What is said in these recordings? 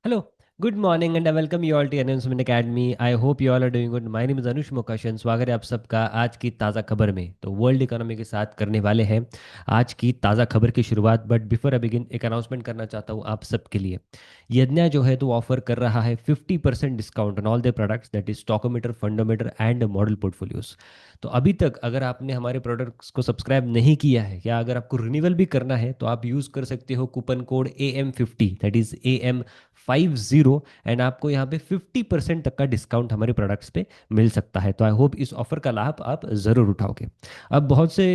Hello, good morning and I welcome you all to Announcement Academy. I hope you all are doing good. My name is Anush Mokashan. स्वागत है आप सबका आज की ताज़ा खबर में। तो वर्ल्ड इकोनॉमी के साथ करने वाले हैं आज की ताज़ा खबर की शुरुआत। बट बिफोर आई बिगिन एक अनाउंसमेंट करना चाहता हूँ आप सबके लिए। यज्ञा जो है तो ऑफर कर रहा है 50% discount on all the products that is stockometer, fundometer and model portfolios. तो अभी तक अगर आपने हमारे प्रोडक्ट्स को सब्सक्राइब नहीं किया है या अगर आपको रिन्यूअल भी करना है तो आप यूज़ कर सकते हो coupon code AM50 that is AM50 and आपको यहाँ पे 50% तक का डिस्काउंट हमारे प्रोडक्ट्स पे मिल सकता है। तो आई होप इस ऑफर का लाभ आप ज़रूर उठाओगे। अब बहुत से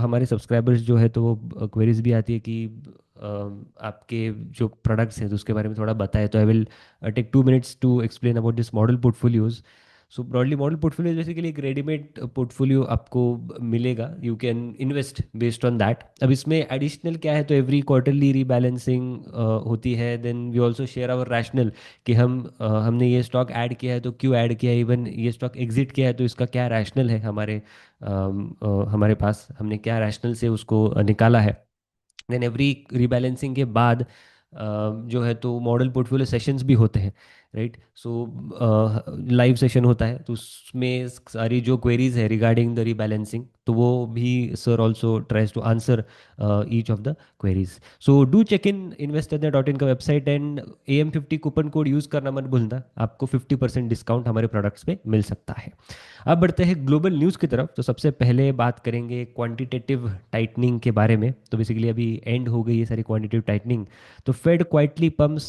हमारे सब्सक्राइबर्स जो है तो वो क्वेरीज भी आती है कि आपके जो प्रोडक्ट्स हैं तो उसके बारे में थोड़ा बताएं। तो I will take 2 minutes to explain about this model portfolios. So broadly model portfolio basically एक रेडीमेड पोर्टफोलियो आपको मिलेगा, you can invest based on that. अब इसमें एडिशनल क्या है तो एवरी क्वार्टरली रीबैलेंसिंग होती है। Then we also share our rationale कि हमने ये स्टॉक ऐड किया है तो क्यों ऐड किया है, इवन ये स्टॉक एग्जिट किया है तो इसका क्या रैशनल है, हमारे पास हमने क्या रैशनल से उसको निकाला है। देन एवरी रीबैलेंसिंग के बाद जो है तो मॉडल पोर्टफोलियो सेशंस भी होते हैं, राइट। सो लाइव सेशन होता है तो उसमें सारी जो क्वेरीज है रिगार्डिंग द रीबैलेंसिंग तो वो भी sir also tries to answer each of the queries. So do check in investor.in का website and AM50 coupon code use करना मत भूलना, आपको 50% डिस्काउंट हमारे प्रोडक्ट्स पे मिल सकता है। अब बढ़ते हैं ग्लोबल न्यूज़ की तरफ। तो सबसे पहले बात करेंगे क्वांटिटेटिव टाइटनिंग के बारे में। तो बेसिकली अभी एंड हो गई है सारी क्वांटिटेटिव टाइटनिंग। तो Fed quietly pumps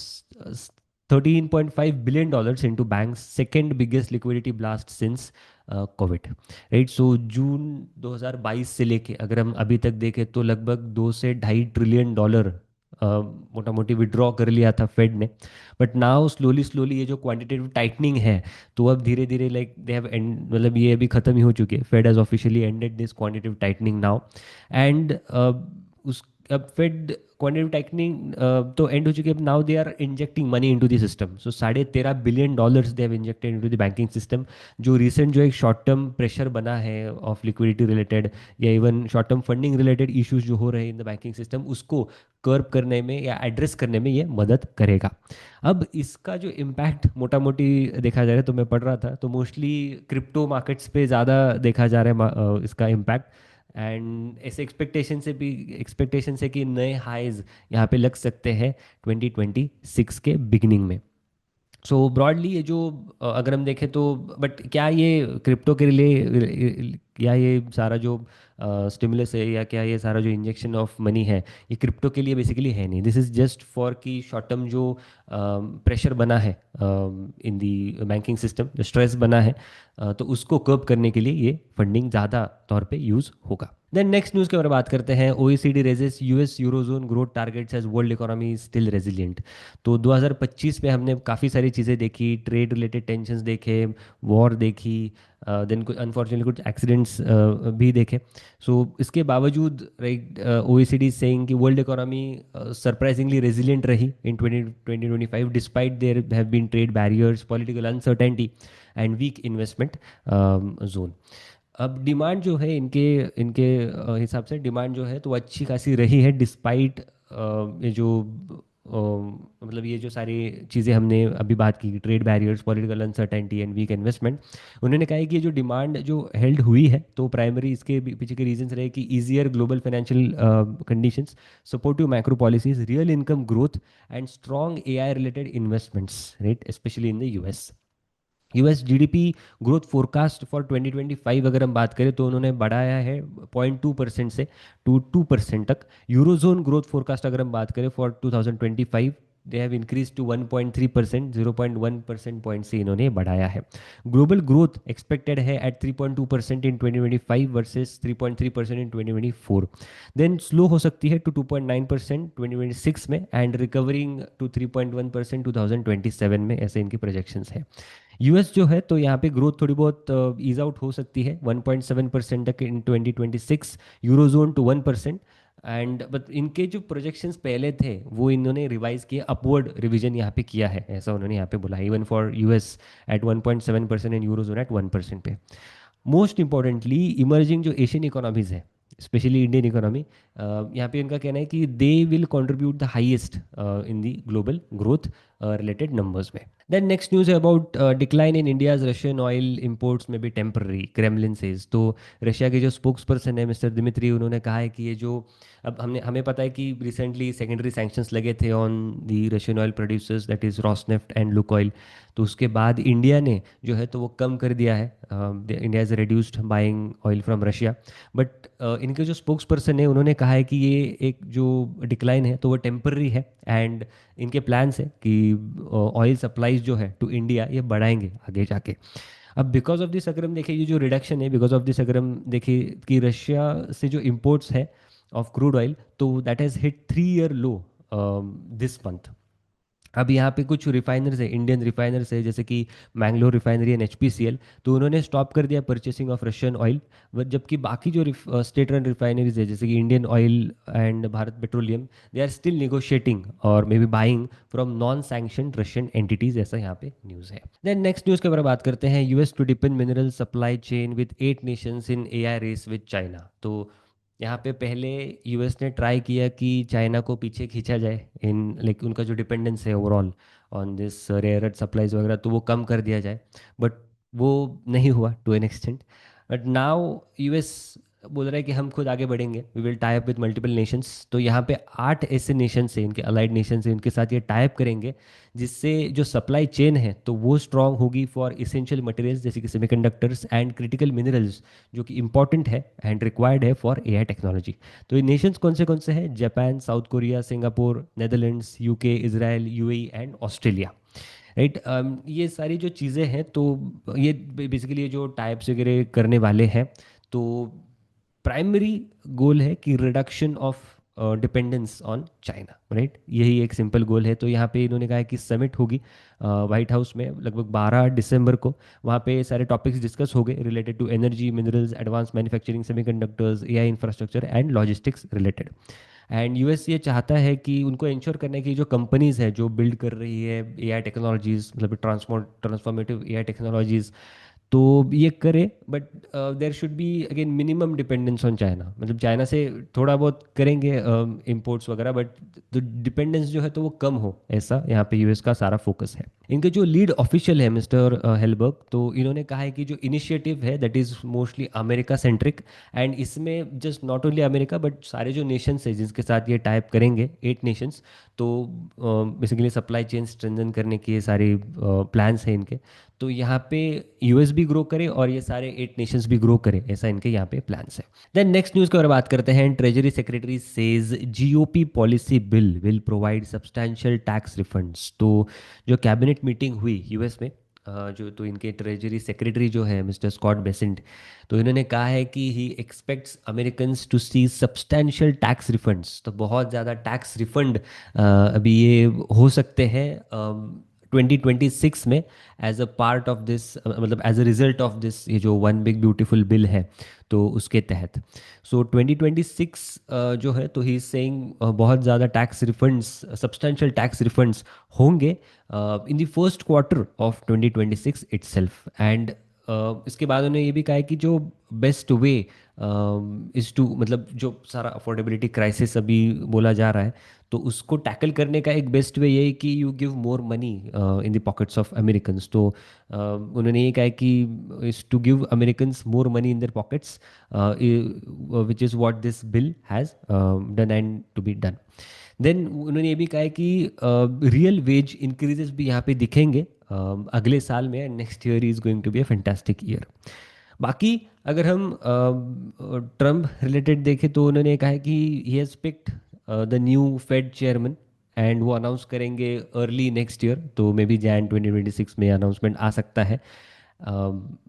$13.5 billion into banks second biggest liquidity blast since Covid, right. So June 2022 से लेके अगर हम अभी तक देखें तो लगभग 2 से 2.5 ट्रिलियन डॉलर मोटा मोटी विड्रॉ कर लिया था फेड ने। बट नाउ स्लोली स्लोली ये जो क्वांटिटेटिव टाइटनिंग है तो अब धीरे धीरे लाइक दे हैव एंड मतलब ये अभी खत्म ही हो चुकी है। Fed has officially ended this quantitative tightening now and उस अब फेड क्वांटिटेटिव टाइटनिंग तो एंड हो चुकी है। अब now they are injecting money into the system. So $13.5 billion they have injected into the banking system. जो रिसेंट जो एक शॉर्ट टर्म प्रेशर बना है ऑफ लिक्विडिटी रिलेटेड या even short term funding related issues जो हो रहे हैं इन द बैंकिंग सिस्टम उसको कर्ब करने में या एड्रेस करने में ये मदद करेगा। अब इसका जो इम्पैक्ट मोटा मोटी देखा जा रहा है तो मैं पढ़ रहा था तो मोस्टली क्रिप्टो मार्केट्स पे ज़्यादा देखा जा रहा है इसका इम्पैक्ट। एंड ऐसे एक्सपेक्टेशन है कि नए हाइज यहाँ पे लग सकते हैं 2026 के बिगिनिंग में। सो ब्रॉडली ये जो अगर हम देखें तो बट क्या ये क्रिप्टो के लिए या ये सारा जो स्टिमुलस है या क्या ये सारा जो इंजेक्शन ऑफ मनी है ये क्रिप्टो के लिए बेसिकली है नहीं। दिस इज़ जस्ट फॉर कि शॉर्ट टर्म जो प्रेशर बना है इन दी बैंकिंग सिस्टम, जो स्ट्रेस बना है तो उसको कर्ब करने के लिए ये फंडिंग ज़्यादा तौर पे यूज़ होगा। देन नेक्स्ट न्यूज़ के बारे में बात करते हैं। OECD raises US eurozone growth targets as world economy still resilient. तो 2025 में हमने काफ़ी सारी चीज़ें देखी, ट्रेड रिलेटेड टेंशन्स देखे, वॉर देखी, देन कुछ अनफॉर्चुनेटली कुछ एक्सीडेंट्स भी देखे। सो इसके बावजूद राइट OECD सेइंग कि वर्ल्ड इकोनॉमी सरप्राइजिंगली रेजिलिएंट रही in 2025 despite there have been trade barriers, political uncertainty and weak investment zone. अब डिमांड जो है इनके इनके हिसाब से डिमांड जो है तो अच्छी खासी रही है डिस्पाइट ये जो मतलब ये जो सारी चीज़ें हमने अभी बात की, trade barriers, political uncertainty and weak investment. उन्होंने कहा है कि ये जो डिमांड जो हेल्ड हुई है तो प्राइमरी इसके पीछे के रीजंस रहे कि easier global financial conditions, supportive macro policies, real income growth and strong AI related investments, right, specially in the US GDP growth forecast for 2025 अगर हम बात करें तो उन्होंने बढ़ाया है 0.2% से टू 2% तक। यूरोजोन ग्रोथ फोरकास्ट अगर हम बात करें for 2025 they have increase to 1.3%, 0.1% point से इन्होंने बढ़ाया है। ग्लोबल ग्रोथ एक्सपेक्टेड है at 3.2% in 2025 versus 3.3% in 2024। Then slow हो सकती है टू 2.9% 2026 में एंड रिकवरिंग टू 3.1% 2027 में, ऐसे इनकी प्रोजेक्शंस है। US जो है तो यहाँ पे ग्रोथ थोड़ी बहुत ईज आउट हो सकती है 1.7% तक इन 2026, यूरोजोन टू 1%। एंड बट इनके जो प्रोजेक्शंस पहले थे वो इन्होंने रिवाइज किए, अपवर्ड रिवीजन यहाँ पे किया है, ऐसा उन्होंने यहाँ पे बोला, even for US at 1.7% and eurozone at 1% पे। मोस्ट इंपॉर्टेंटली इमर्जिंग जो एशियन इकोनॉमीज है स्पेशली इंडियन इकोनॉमी, यहाँ पे उनका कहना है कि they will contribute the highest in the global growth related numbers में। देन नेक्स्ट न्यूज़ है about decline in India's Russian oil imports में भी टेम्पररी, क्रेमलिन सेज। तो रशिया के जो स्पोक्स पर्सन है मिस्टर दिमित्री, उन्होंने कहा है कि ये जो अब हमें पता है कि रिसेंटली सेकेंडरी सैंक्शंस लगे थे on the Russian oil producers, that is Rosneft and Lukoil. तो उसके बाद इंडिया ने जो है तो वो कम कर दिया है, India is reduced buying oil from Russia. But इनके जो स्पोक्स पर्सन है उन्होंने कहा है कि ये एक जो डिक्लाइन है तो वो टेम्पररी है, एंड इनके प्लान्स है कि ऑयल सप्लाईज जो है टू इंडिया ये बढ़ाएंगे आगे जाके। अब बिकॉज ऑफ दिस अगर हम देखें, ये जो रिडक्शन है बिकॉज ऑफ दिस, अगर हम देखें कि रशिया से जो इम्पोर्ट्स है ऑफ क्रूड ऑयल, तो that has hit 3 year low this month. अब यहाँ पे कुछ रिफाइनर्स है, इंडियन रिफाइनर्स है, जैसे कि मैंगलोर रिफाइनरी एंड एचपीसीएल, तो उन्होंने स्टॉप कर दिया परचेसिंग ऑफ रशियन ऑयल। जबकि बाकी जो स्टेट रन रिफाइनरीज है जैसे कि Indian Oil and Bharat Petroleum, they are still negotiating और may be buying from non sanction Russian entities, ऐसा यहाँ पे न्यूज़ है। देन नेक्स्ट न्यूज़ के बारे में बात करते हैं। US to depend mineral supply chain with 8 nations in AI race with China. तो यहाँ पे पहले यूएस ने ट्राई किया कि चाइना को पीछे खींचा जाए इन लाइक उनका जो डिपेंडेंस है overall on this rare earth supplies वगैरह, तो वो कम कर दिया जाए। बट वो नहीं हुआ to an extent. But now US बोल रहा है कि हम खुद आगे बढ़ेंगे, we will tie up with multiple nations. तो यहाँ पे 8 ऐसे नेशन से, इनके अलाइड नेशन से, उनके साथ ये टाई अप करेंगे, जिससे जो सप्लाई चेन है तो वो स्ट्रांग होगी फॉर इसेंशियल मटेरियल्स जैसे कि सेमीकंडक्टर्स एंड क्रिटिकल मिनरल्स, जो कि इंपॉर्टेंट है एंड रिक्वायर्ड है फॉर एआई टेक्नोलॉजी। तो ये नेशंस कौन से हैं? Japan, south Korea, Singapore, Netherlands, UK, Israel, UAE and Australia. Right. ये सारी जो चीज़ें हैं तो ये बेसिकली ये जो टाइप्स वगैरह करने वाले हैं, तो प्राइमरी गोल है कि reduction of dependence on China, right. यही एक सिंपल गोल है। तो यहाँ पे इन्होंने कहा है कि समिट होगी वाइट हाउस में लगभग 12 दिसंबर को। वहाँ पे सारे टॉपिक्स डिस्कस हो गए related to energy, minerals, advance manufacturing, semiconductors, AI infrastructure and logistics related. And US ये चाहता है कि उनको इंश्योर करने की जो कंपनीज है जो बिल्ड कर रही है एआई टेक्नोलॉजीज, मतलब ट्रांसफॉर्मेटिव एआई टेक्नोलॉजीज, तो ये करे। But there should be again minimum dependence on China, मतलब चाइना से थोड़ा बहुत करेंगे इंपोर्ट्स वगैरह, बट तो डिपेंडेंस जो है तो वो कम हो, ऐसा यहाँ पे यूएस का सारा फोकस है। इनके जो लीड ऑफिशियल है मिस्टर हेलबर्ग, तो इन्होंने कहा है कि जो इनिशिएटिव है that is mostly America centric, and इसमें just not only America but सारे जो नेशंस है जिनके साथ ये टाइप करेंगे, 8 नेशंस, तो बेसिकली सप्लाई चेन स्ट्रेंथन करने के ये सारे प्लान्स हैं इनके। तो यहाँ पे यूएस भी ग्रो करे और ये सारे 8 नेशंस भी ग्रो करे, ऐसा इनके यहाँ पे प्लान्स है। देन नेक्स्ट न्यूज़ के बारे में बात करते हैं। Treasury secretary says GOP policy bill will provide substantial tax refunds. तो जो कैबिनेट मीटिंग हुई यूएस में, जो तो इनके ट्रेजरी सेक्रेटरी जो है मिस्टर स्कॉट बेसेंट, तो इन्होंने कहा है कि he expects Americans to see substantial tax refunds. तो बहुत ज़्यादा टैक्स रिफंड अभी ये हो सकते हैं 2026 में, as a part of this, मतलब as a result of this, ये जो वन बिग ब्यूटीफुल बिल है तो उसके तहत। सो 2026 जो है तो ही इज सेइंग बहुत ज़्यादा tax refunds, substantial tax refunds होंगे in the first quarter of 2026 itself. And इसके बाद उन्होंने ये भी कहा है कि जो बेस्ट वे इज़ टू, मतलब जो सारा अफोर्डेबिलिटी क्राइसिस अभी बोला जा रहा है, तो उसको टैकल करने का एक बेस्ट वे ये है कि you give more money in the pockets of Americans. तो उन्होंने ये कहा है कि is to give Americans more money in their pockets, which is what this bill has done and to be done. देन उन्होंने ये भी कहा है कि रियल वेज इंक्रीजेस भी यहाँ पे दिखेंगे अगले साल में, next year is going to be a fantastic year. बाकी अगर हम ट्रम्प रिलेटेड देखें तो उन्होंने कहा है कि he has picked the new Fed chairman, and वो अनाउंस करेंगे अर्ली नेक्स्ट ईयर, तो मे बी जैन 2026 में अनाउंसमेंट आ सकता है।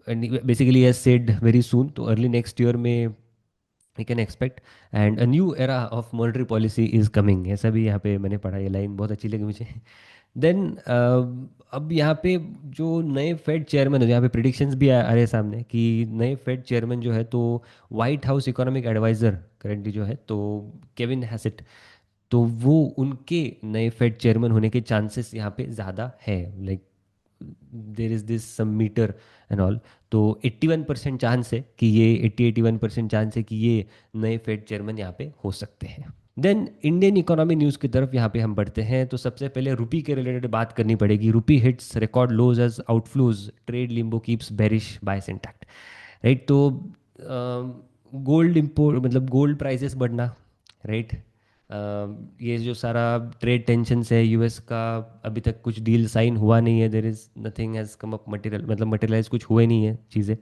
Basically has said very soon, तो अर्ली नेक्स्ट ईयर में we can expect, and a new era of monetary policy is coming, ऐसा भी यहाँ पे मैंने पढ़ा, ये लाइन बहुत अच्छी लगी मुझे। देन अब यहाँ पे जो नए फेड चेयरमैन हो, यहाँ पे प्रिडिक्शंस भी आ रहे हैं सामने कि नए फेड चेयरमैन जो है तो White House economic adviser currently जो है तो केविन हैसेट, तो वो उनके नए फेड चेयरमैन होने के चांसेस यहाँ पे ज़्यादा है। Like there is this some meter and all, तो 81% चांस है कि ये 80-81% चांस है कि ये नए फेड चेयरमैन यहाँ पे हो सकते हैं। देन इंडियन इकोनॉमी न्यूज़ की तरफ यहाँ पे हम बढ़ते हैं। तो सबसे पहले रुपी के रिलेटेड बात करनी पड़ेगी। Rupee hits record lows as outflows, trade limbo keeps bearish bias intact. Right. तो गोल्ड इम्पोर्ट मतलब गोल्ड प्राइसेस बढ़ना, राइट। ये जो सारा ट्रेड टेंशन्स है यूएस का, अभी तक कुछ डील साइन हुआ नहीं है, there is nothing has come up material, मतलब मटेरियलाइज कुछ हुए नहीं है चीज़ें।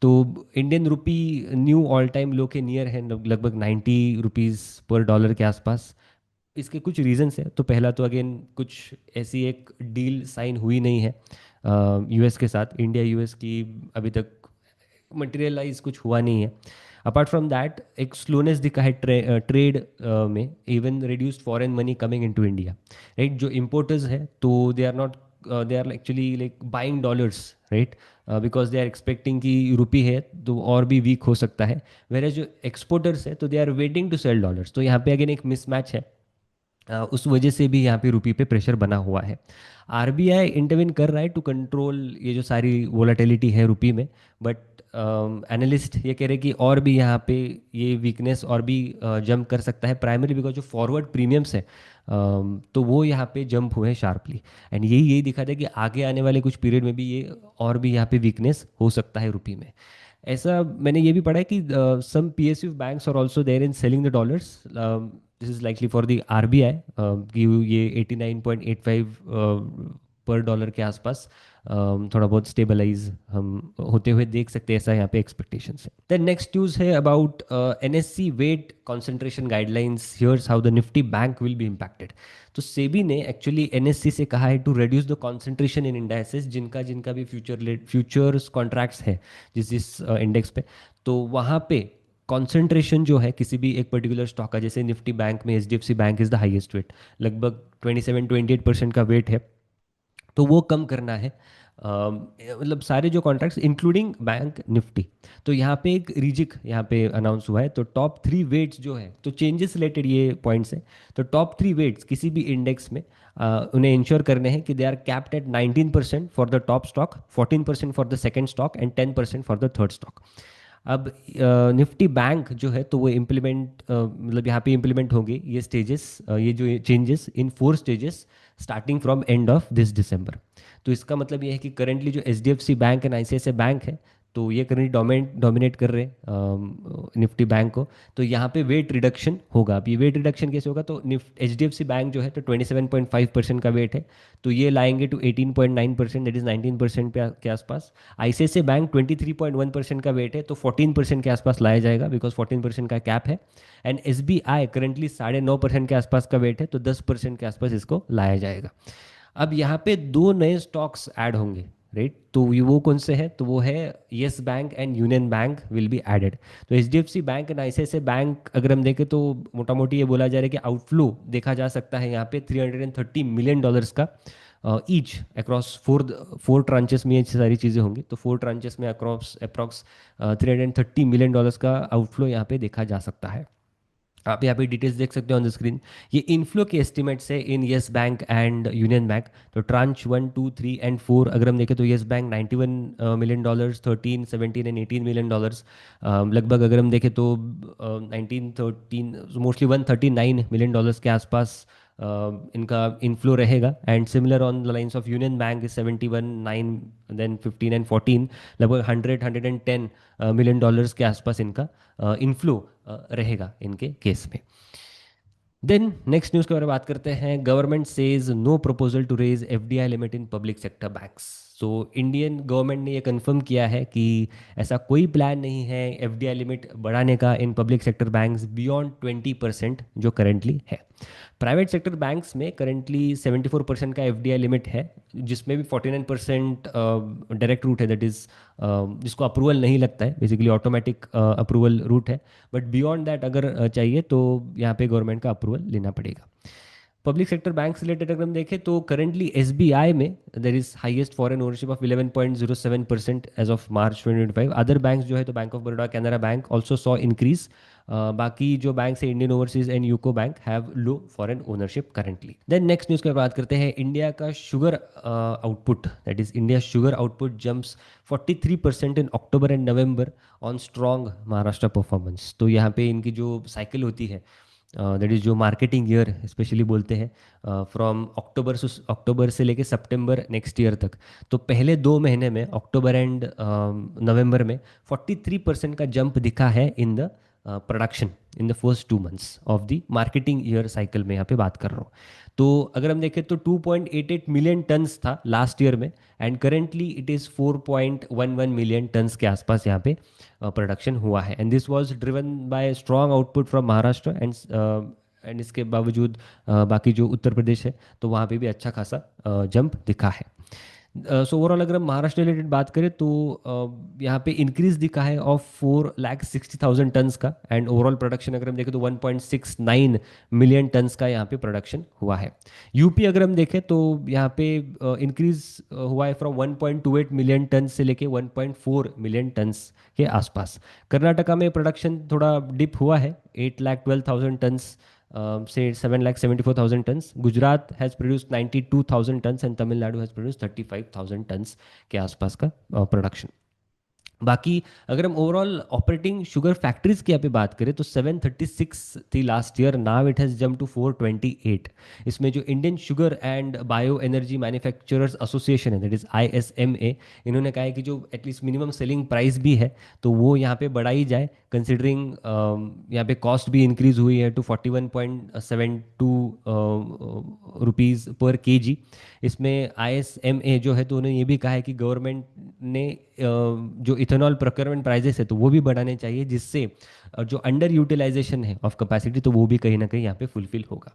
तो Indian rupee new all time low के नियर है, लगभग 90 रुपीज़ पर डॉलर के आसपास। इसके कुछ रीजंस हैं। तो पहला तो अगेन कुछ ऐसी एक डील साइन हुई नहीं है यूएस के साथ, इंडिया यूएस की अभी तक मटेरियलाइज कुछ हुआ नहीं है। अपार्ट फ्रॉम दैट एक स्लोनेस दिखा है ट्रेड में, even reduced foreign money coming into India, right. जो इम्पोर्टर्स है तो they are not, they are actually like buying dollars, right, because they are expecting कि रुपी है तो और भी वीक हो सकता है। वेरे जो एक्सपोर्टर्स है तो they are waiting to sell dollars. तो यहाँ पे अगेन एक मिसमैच है। उस वजह से भी यहाँ पे रुपी पे प्रेशर बना हुआ है। आरबीआई इंटरवेन कर रहा है टू कंट्रोल ये जो सारी वोलाटिलिटी है रुपी में, बट एनालिस्ट ये कह रहे हैं कि और भी यहाँ पे ये वीकनेस और भी जंप कर सकता है, प्राइमरी बिकॉज जो फॉरवर्ड प्रीमियम्स है तो वो यहाँ पे जंप हुए हैं शार्पली। एंड यही दिखा था कि आगे आने वाले कुछ पीरियड में भी ये और भी यहाँ पे वीकनेस हो सकता है रुपी में। ऐसा मैंने ये भी पढ़ा है कि some PSU banks are also there in selling the dollars. This is likely for the RBI कि ये 89.85 पर डॉलर के आसपास थोड़ा बहुत स्टेबलाइज हम होते हुए देख सकते हैं, ऐसा यहाँ पे एक्सपेक्टेशंस है। देन नेक्स्ट न्यूज़ है about NSC weight concentration guidelines, here's how the Nifty bank will be impacted. तो सेबी ने एक्चुअली एनएससी से कहा है to reduce the concentration in indices, जिनका जिनका भी फ्यूचर्स कॉन्ट्रैक्ट्स है जिस जिस इंडेक्स पे, तो वहाँ पे कॉन्सेंट्रेशन जो है किसी भी एक पर्टिकुलर स्टॉक का, जैसे निफ्टी बैंक में HDFC bank is the highest wait, लगभग 27-28% का वेट है, तो वो कम करना है। मतलब सारे जो कॉन्ट्रैक्ट्स इंक्लूडिंग बैंक निफ्टी। तो यहाँ पे एक रिजिक यहाँ पे अनाउंस हुआ है। तो टॉप 3 वेट्स जो है, तो चेंजेस रिलेटेड ये पॉइंट्स हैं। तो टॉप 3 वेट्स किसी भी इंडेक्स में उन्हें इंश्योर करने हैं कि they are capped at 19% for the top stock, 14% for the second stock and 10% for the third stock. अब निफ्टी बैंक जो है तो वो इम्प्लीमेंट मतलब यहाँ पे इम्प्लीमेंट होंगे ये स्टेजेस, ये जो changes in 4 stages starting from end of this December. तो इसका मतलब ये है कि करेंटली जो H D F C bank and ICICI bank है तो ये करेंटली डोमिनेट कर रहे हैं निफ्टी बैंक को। तो यहाँ पे वेट रिडक्शन होगा। अब ये वेट रिडक्शन कैसे होगा, तो H D F C bank जो है तो 27.5% का वेट है, तो ये लाएंगे टू 18.9%, दैट इज 19% के आसपास। आईसीआईसीआई बैंक 23.1% का वेट है, तो 14% के आसपास लाया जाएगा बिकॉज 14% का कैप है। And S B I currently 9.5% के आसपास का वेट है, तो 10% के आसपास इसको लाया जाएगा। अब यहाँ पे 2 नए स्टॉक्स ऐड होंगे, राइट। तो ये वो कौन से हैं, तो वो है Yes Bank and Union Bank will be added. तो H D F C bank and ICICI bank अगर हम देखें तो मोटा मोटी ये बोला जा रहा है कि आउटफ्लो देखा जा सकता है यहाँ पे $330 मिलियन का ईच अक्रॉस फोर ट्रांचेस में ये सारी चीज़ें होंगी। तो 4 ट्रांचेस में अक्रॉस अप्रॉक्स $330 मिलियन का आउटफ्लो यहाँ पे देखा जा सकता है। आप यहाँ पे डिटेल्स देख सकते हो ऑन द स्क्रीन। ये इनफ्लो के एस्टिमेट्स है in Yes Bank and Union Bank. तो ट्रांच 1, 2, 3 एंड 4 अगर हम देखें तो येस बैंक $91 मिलियन, 13, 17 एंड $18 मिलियन। लगभग अगर हम देखें तो 19, 13, मोस्टली $139 मिलियन के आसपास इनका इनफ्लो रहेगा। And similar on the lines of Union Bank 71, 9, then 15 and 14, लगभग 110 मिलियन डॉलर्स के आसपास इनका इनफ्लो रहेगा इनके केस में। देन नेक्स्ट न्यूज़ के बारे में बात करते हैं। Government says no proposal to raise FDI limit in public sector banks. So Indian government ने ये कंफर्म किया है कि ऐसा कोई प्लान नहीं है एफडीआई लिमिट बढ़ाने का इन पब्लिक सेक्टर बैंक्स बियॉन्ड 20% जो करेंटली है। प्राइवेट सेक्टर बैंक्स में करेंटली 74% का एफडीआई लिमिट है, जिसमें भी 49% डायरेक्ट रूट है, दैट इज जिसको अप्रूवल नहीं लगता है, बेसिकली ऑटोमेटिक अप्रूवल रूट है। बट बियॉन्ड दैट अगर चाहिए तो यहाँ पे गवर्नमेंट का अप्रूवल लेना पड़ेगा। पब्लिक सेक्टर बैंक से रिलेटेड अगर हम देखें तो करेंटली एसबीआई में there is highest foreign ownership of 11.07% as of March 2025। Other bank जो है तो bank of Baroda, Canara bank also saw increase. बाकी जो बैंक है Indian Overseas and UCO bank have low foreign ownership currently. Then next news की बात करते हैं। इंडिया का sugar output, that is India sugar output jumps 43% in October and November on strong Maharashtra performance. तो यहाँ पे इनकी जो साइकिल होती है दैट इज़ जो मार्केटिंग ईयर स्पेशली बोलते हैं, फ्रॉम अक्टूबर से लेके सितंबर नेक्स्ट ईयर तक। तो पहले 2 महीने में अक्टूबर एंड नवंबर में 43% का जंप दिखा है in the production in the first 2 months of the marketing year cycle में यहाँ पे बात कर रहा हूँ। तो अगर हम देखें तो 2.88 मिलियन टन्स था लास्ट ईयर में, and currently it is 4.11 million turns के आसपास यहाँ पे प्रोडक्शन हुआ है। And this was driven by strong output from Maharashtra and इसके बावजूद बाकी जो उत्तर प्रदेश है तो वहाँ पे भी अच्छा खासा जंप दिखा है। सो ओवरऑल अगर हम महाराष्ट्र रिलेटेड बात करें तो यहाँ पे इंक्रीज दिखा है ऑफ 4,60,000 टन्स का, एंड ओवरऑल प्रोडक्शन अगर हम देखें तो 1.69 मिलियन टन्स का यहाँ पे प्रोडक्शन हुआ है। यूपी अगर हम देखें तो यहाँ पे इंक्रीज हुआ है फ्रॉम 1.28 मिलियन टन से लेके 1.4 मिलियन टन्स के आसपास। कर्नाटका में प्रोडक्शन थोड़ा डिप हुआ है, 8,12,000 turns say 7,74,000 tons. Gujarat has produced 92,000 tons and Tamil Nadu has produced 35,000 tons के आसपास का प्रोडक्शन। बाकी अगर हम ओवरऑल ऑपरेटिंग शुगर फैक्ट्रीज की यहाँ पे बात करें तो 736 थी last year, now it has jump to 428। इसमें जो Indian sugar and bio energy manufacturers association है, दैट इज़ ISMA, इन्होंने कहा है कि जो एटलीस्ट मिनिमम सेलिंग प्राइस भी है तो वो यहाँ पे बढ़ाई जाए, कंसिडरिंग यहाँ पे कॉस्ट भी इंक्रीज हुई है टू 41.72 रुपीज़ पर केजी। इसमें ISMA जो है तो उन्होंने ये भी कहा है कि गवर्नमेंट ने जो इथेनॉल प्रोक्योरमेंट प्राइजेस है तो वो भी बढ़ाने चाहिए, जिससे जो अंडर यूटिलाइजेशन है ऑफ कैपेसिटी तो वो भी कहीं ना कहीं यहाँ पे फुलफिल होगा।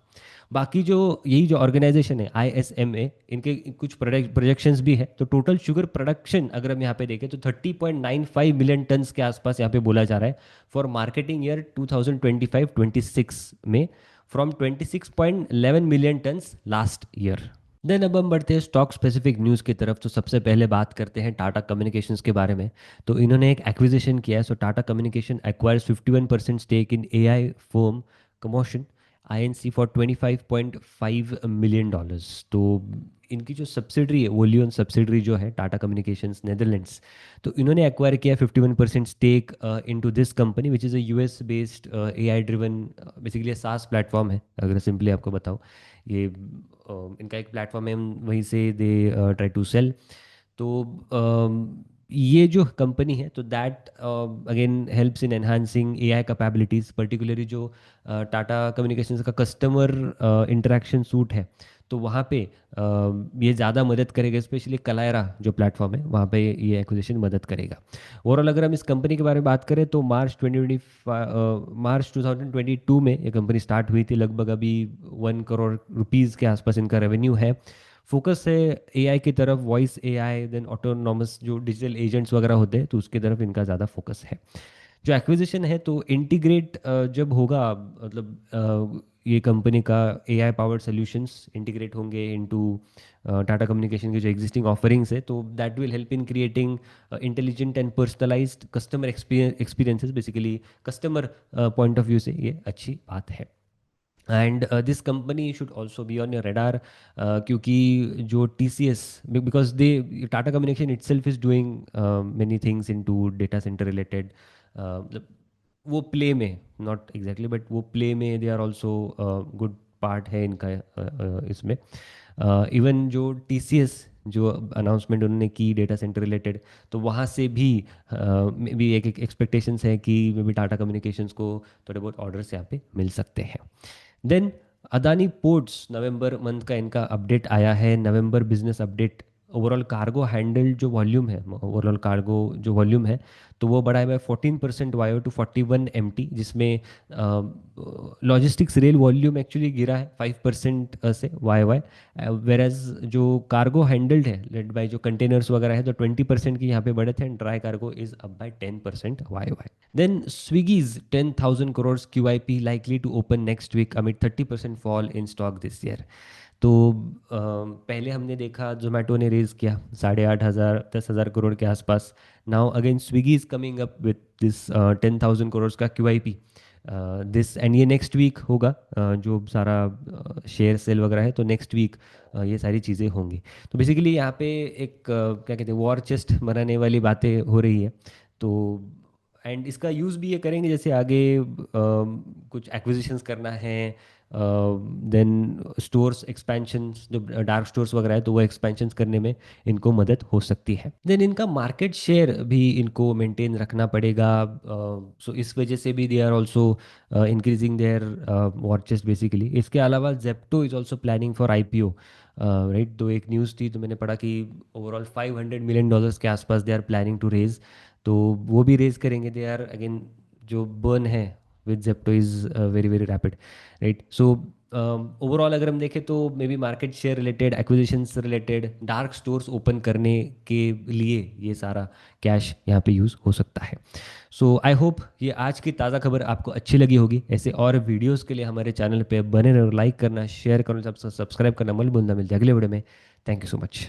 बाकी जो यही जो ऑर्गेनाइजेशन है ISMA, इनके कुछ प्रोजेक्शंस भी है। तो टोटल शुगर प्रोडक्शन अगर हम यहाँ पे देखें तो 30.95 मिलियन टन्स के आसपास यहाँ पे बोला जा रहा है फॉर मार्केटिंग ईयर 2025-26 में, from 26.11 million tons last year. Then अब हम बढ़ते हैं स्टॉक स्पेसिफिक न्यूज़ की तरफ। तो सबसे पहले बात करते हैं टाटा कम्युनिकेशंस के बारे में। तो इन्होंने एक एक्विजिशन किया है। So Tata communication acquires 51% stake in AI firm कमोशन INC फॉर $25.5 मिलियन। तो इनकी जो सब्सिडरी है, वोलियन सब्सिडरी जो है टाटा कम्युनिकेशंस नेदरलैंड्स, तो इन्होंने एक्वायर किया 51% stake into this company which is a US based AI driven, basically SaaS platform है अगर सिंपली आपको बताऊँ। ये इनका एक प्लेटफॉर्म है, वहीं से दे ट्राई टू सेल। तो ये जो कंपनी है तो that again helps in enhancing AI capabilities, particularly जो टाटा कम्युनिकेशंस का कस्टमर इंटरेक्शन सूट है तो वहाँ पे ये ज़्यादा मदद करेगा, स्पेशली कलायरा जो प्लेटफॉर्म है वहाँ पे ये एक्विजिशन मदद करेगा। ओवरऑल अगर हम इस कंपनी के बारे में बात करें तो मार्च 2022 में ये कंपनी स्टार्ट हुई थी। लगभग अभी 1 करोड़ रुपीज़ के आसपास इनका रेवेन्यू है। फोकस है AI की तरफ, वॉइस AI, देन ऑटोनॉमस जो डिजिटल एजेंट्स वगैरह होते हैं तो उसकी तरफ इनका ज़्यादा फोकस है। जो एक्विजिशन है तो इंटीग्रेट जब होगा, मतलब ये कंपनी का AI पावर्ड सॉल्यूशंस इंटीग्रेट होंगे इनटू टाटा कम्युनिकेशन के जो एग्जिस्टिंग ऑफरिंग्स है, तो that will help in creating intelligent and personalised customer experiences. Basically customer point of view से ये अच्छी बात है। And this company should also be on your radar, क्योंकि जो TCS, because they Tata communication itself is doing many things into data centre related, मतलब वो play में, नॉट एग्जैक्टली बट वो प्ले में they are also good part है इनका इसमें। इवन जो TCS जो अनाउंसमेंट उन्होंने की डेटा सेंटर रिलेटेड, तो वहाँ से भी मे बी एक एक्सपेक्टेशंस है कि मे बी टाटा कम्युनिकेशंस को थोड़े बहुत ऑर्डर्स यहाँ पे मिल सकते हैं। Then Adani ports November month का इनका अपडेट आया है, November business update. Overall cargo handle जो वॉल्यूम है, ओवरऑल कार्गो जो वॉल्यूम है तो वो बढ़ा है बाय 14% YO टू 41 MT, जिसमें लॉजिस्टिक्स रेल वॉल्यूम एक्चुअली गिरा है 5% से YY, वेरएज जो कार्गो हैंडल्ड है लेड बाय जो कंटेनर्स वगैरह है तो 20% की यहाँ पे बढ़त है, and dry cargo is up by 10% YY। Then Swiggy's 10,000 crores QIP likely to open next week amid 30% fall in stock this year। तो पहले हमने देखा जोमेटो ने रेज किया 8,500 10,000 करोड़ के आसपास। Now again Swiggy is coming up with this 10,000 crore का QIP this, and ये नेक्स्ट वीक होगा। जो सारा शेयर सेल वगैरह है तो नेक्स्ट वीक ये सारी चीज़ें होंगी। तो बेसिकली यहाँ पे एक क्या कहते हैं वॉर चेस्ट बनाने वाली बातें हो रही है। तो एंड इसका यूज़ भी ये करेंगे जैसे आगे कुछ एक्विजिशंस करना है, देन स्टोर्स एक्सपेंशंस, जो डार्क स्टोर्स वगैरह है तो वो एक्सपेंशंस करने में इनको मदद हो सकती है। देन इनका मार्केट शेयर भी इनको मेंटेन रखना पड़ेगा, सो इस वजह से भी they are also increasing their war chest basically. इसके अलावा Zepto is also planning for IPO, right. तो एक न्यूज़ थी तो मैंने पढ़ा कि ओवरऑल $500 मिलियन के आसपास they are planning to raise, तो वो भी रेज करेंगे। दे आर अगेन, जो बर्न है with Zepto is very very rapid, right. So overall अगर हम देखें तो maybe market share related, acquisitions related, dark stores open करने के लिए ये सारा कैश यहाँ पे यूज़ हो सकता है। सो आई होप ये आज की ताज़ा खबर आपको अच्छी लगी होगी। ऐसे और वीडियोस के लिए हमारे चैनल पे बने रहो, लाइक करना, शेयर करना, सब्सक्राइब करना मत भूलना। मिलते हैं अगले वीडियो में। Thank you so much.